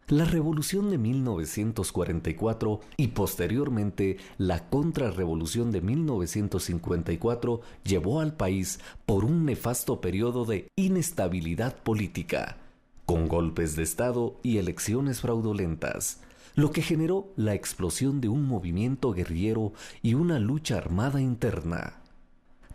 La Revolución de 1944 y posteriormente la Contrarrevolución de 1954 llevó al país por un nefasto periodo de inestabilidad política, con golpes de Estado y elecciones fraudulentas, lo que generó la explosión de un movimiento guerrillero y una lucha armada interna.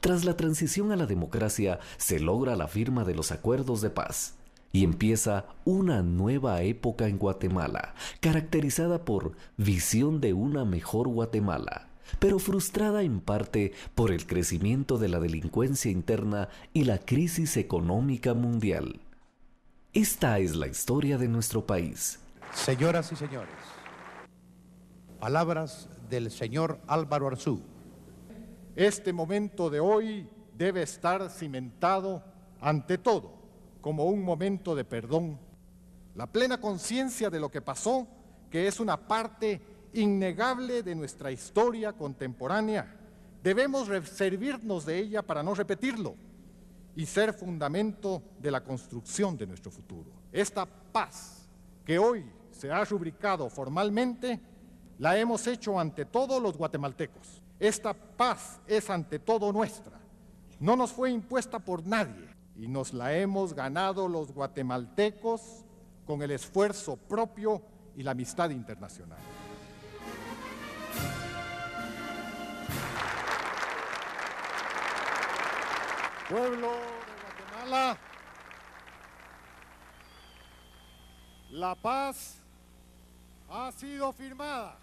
Tras la transición a la democracia se logra la firma de los acuerdos de paz y empieza una nueva época en Guatemala, caracterizada por visión de una mejor Guatemala, pero frustrada en parte por el crecimiento de la delincuencia interna y la crisis económica mundial. Esta es la historia de nuestro país. Señoras y señores, palabras del señor Álvaro Arzú. Este momento de hoy debe estar cimentado ante todo como un momento de perdón, la plena conciencia de lo que pasó, que es una parte innegable de nuestra historia contemporánea. Debemos servirnos de ella para no repetirlo y ser fundamento de la construcción de nuestro futuro. Esta paz que hoy se ha rubricado formalmente, la hemos hecho ante todos los guatemaltecos. Esta paz es ante todo nuestra, no nos fue impuesta por nadie y nos la hemos ganado los guatemaltecos con el esfuerzo propio y la amistad internacional. Pueblo de Guatemala, la paz ha sido firmada.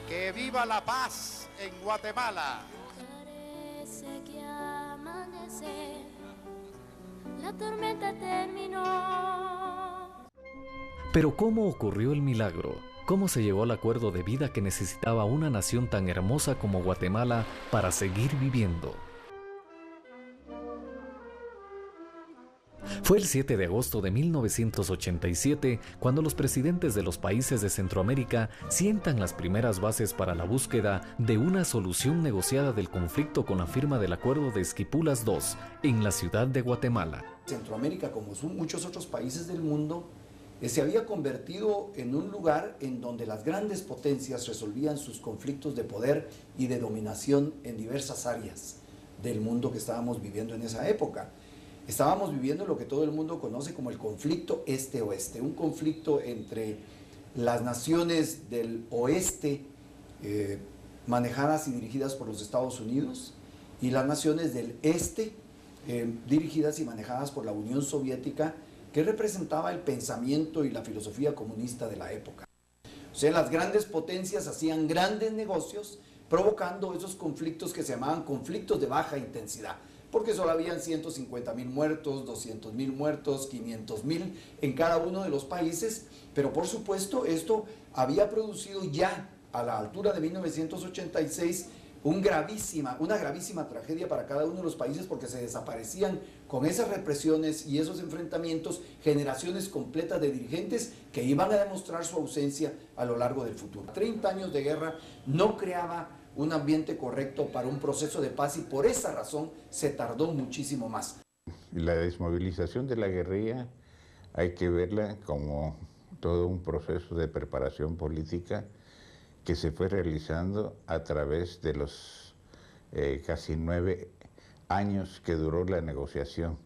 ¡Que viva la paz en Guatemala! Parece que amanece, la tormenta terminó. Pero ¿cómo ocurrió el milagro? ¿Cómo se llegó al acuerdo de vida que necesitaba una nación tan hermosa como Guatemala para seguir viviendo? Fue el 7 de agosto de 1987 cuando los presidentes de los países de Centroamérica sientan las primeras bases para la búsqueda de una solución negociada del conflicto con la firma del Acuerdo de Esquipulas II en la ciudad de Guatemala. Centroamérica, como son muchos otros países del mundo, se había convertido en un lugar en donde las grandes potencias resolvían sus conflictos de poder y de dominación en diversas áreas del mundo que estábamos viviendo en esa época. Estábamos viviendo lo que todo el mundo conoce como el conflicto este-oeste, un conflicto entre las naciones del oeste manejadas y dirigidas por los Estados Unidos y las naciones del este dirigidas y manejadas por la Unión Soviética, que representaba el pensamiento y la filosofía comunista de la época. O sea, las grandes potencias hacían grandes negocios provocando esos conflictos que se llamaban conflictos de baja intensidad, porque solo habían 150,000 muertos, 200,000 muertos, 500,000 en cada uno de los países, pero por supuesto esto había producido ya a la altura de 1986 una gravísima tragedia para cada uno de los países, porque se desaparecían con esas represiones y esos enfrentamientos generaciones completas de dirigentes que iban a demostrar su ausencia a lo largo del futuro. 30 años de guerra no creaba un ambiente correcto para un proceso de paz y por esa razón se tardó muchísimo más. La desmovilización de la guerrilla hay que verla como todo un proceso de preparación política que se fue realizando a través de los casi 9 años que duró la negociación.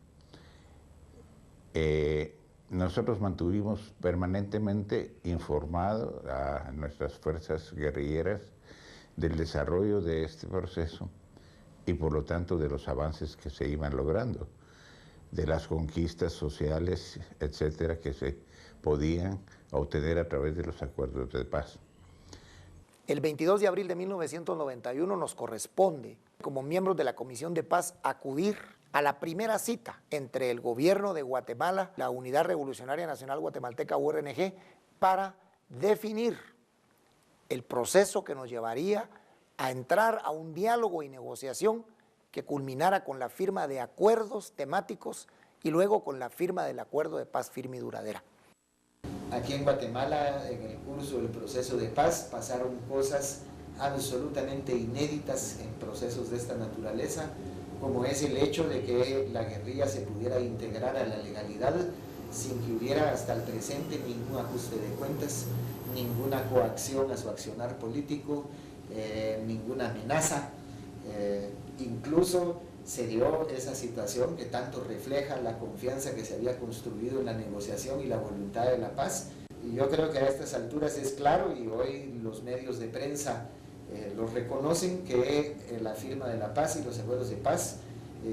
Nosotros mantuvimos permanentemente informado a nuestras fuerzas guerrilleras del desarrollo de este proceso y por lo tanto de los avances que se iban logrando, de las conquistas sociales, etcétera, que se podían obtener a través de los acuerdos de paz. El 22 de abril de 1991 nos corresponde, como miembros de la Comisión de Paz, acudir a la primera cita entre el gobierno de Guatemala, la Unidad Revolucionaria Nacional Guatemalteca, URNG, para definir el proceso que nos llevaría a entrar a un diálogo y negociación que culminara con la firma de acuerdos temáticos y luego con la firma del acuerdo de paz firme y duradera. Aquí en Guatemala, en el curso del proceso de paz, pasaron cosas absolutamente inéditas en procesos de esta naturaleza, como es el hecho de que la guerrilla se pudiera integrar a la legalidad sin que hubiera hasta el presente ningún ajuste de cuentas, ninguna coacción a su accionar político, ninguna amenaza. Incluso se dio esa situación que tanto refleja la confianza que se había construido en la negociación y la voluntad de la paz. Y yo creo que a estas alturas es claro, y hoy los medios de prensa lo reconocen, que la firma de la paz y los acuerdos de paz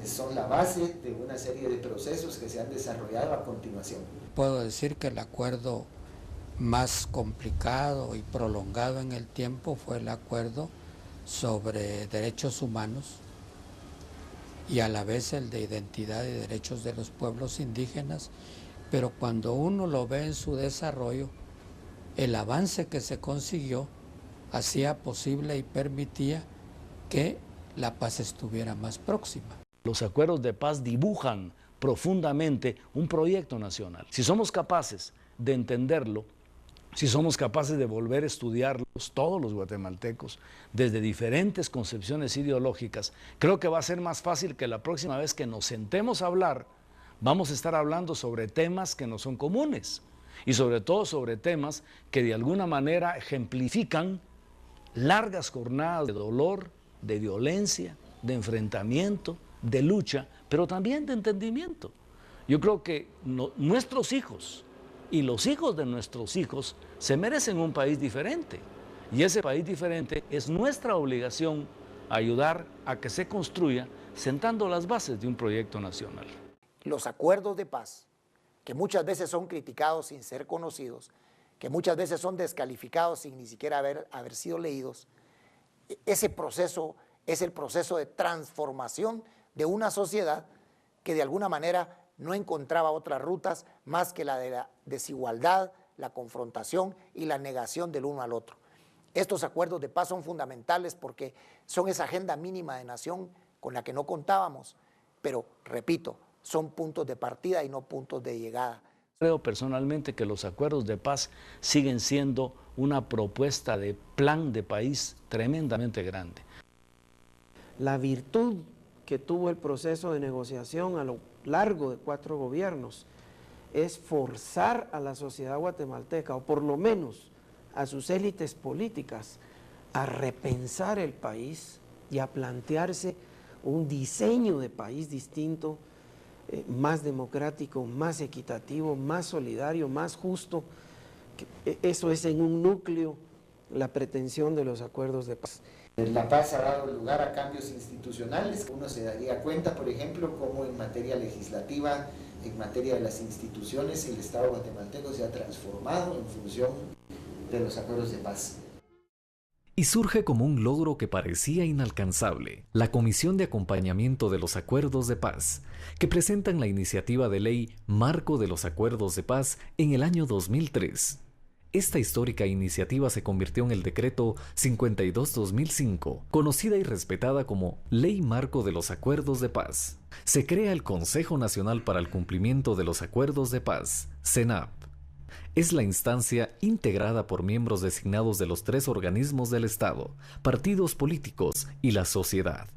son la base de una serie de procesos que se han desarrollado a continuación. Puedo decir que el acuerdo más complicado y prolongado en el tiempo fue el acuerdo sobre derechos humanos y a la vez el de identidad y derechos de los pueblos indígenas, pero cuando uno lo ve en su desarrollo, el avance que se consiguió hacía posible y permitía que la paz estuviera más próxima. Los acuerdos de paz dibujan profundamente un proyecto nacional. Si somos capaces de entenderlo, si somos capaces de volver a estudiarlos todos los guatemaltecos desde diferentes concepciones ideológicas, creo que va a ser más fácil que la próxima vez que nos sentemos a hablar, vamos a estar hablando sobre temas que no son comunes y sobre todo sobre temas que de alguna manera ejemplifican largas jornadas de dolor, de violencia, de enfrentamiento, de lucha, pero también de entendimiento. Yo creo que nuestros hijos y los hijos de nuestros hijos se merecen un país diferente. Y ese país diferente es nuestra obligación ayudar a que se construya sentando las bases de un proyecto nacional. Los acuerdos de paz, que muchas veces son criticados sin ser conocidos, que muchas veces son descalificados sin ni siquiera haber sido leídos, ese proceso es el proceso de transformación de una sociedad que de alguna manera no encontraba otras rutas más que la de la desigualdad, la confrontación y la negación del uno al otro. Estos acuerdos de paz son fundamentales porque son esa agenda mínima de nación con la que no contábamos, pero, repito, son puntos de partida y no puntos de llegada. Creo personalmente que los acuerdos de paz siguen siendo una propuesta de plan de país tremendamente grande. La virtud que tuvo el proceso de negociación a lo largo de 4 gobiernos es forzar a la sociedad guatemalteca, o por lo menos a sus élites políticas, a repensar el país y a plantearse un diseño de país distinto, más democrático, más equitativo, más solidario, más justo. Eso es en un núcleo la pretensión de los acuerdos de paz. La paz ha dado lugar a cambios institucionales. Uno se daría cuenta, por ejemplo, cómo en materia legislativa, en materia de las instituciones, el Estado guatemalteco se ha transformado en función de los acuerdos de paz. Y surge como un logro que parecía inalcanzable, la Comisión de Acompañamiento de los Acuerdos de Paz, que presentan la iniciativa de ley Marco de los Acuerdos de Paz en el año 2003. Esta histórica iniciativa se convirtió en el Decreto 52-2005, conocida y respetada como Ley Marco de los Acuerdos de Paz. Se crea el Consejo Nacional para el Cumplimiento de los Acuerdos de Paz, CENAP. Es la instancia integrada por miembros designados de los 3 organismos del Estado, partidos políticos y la sociedad.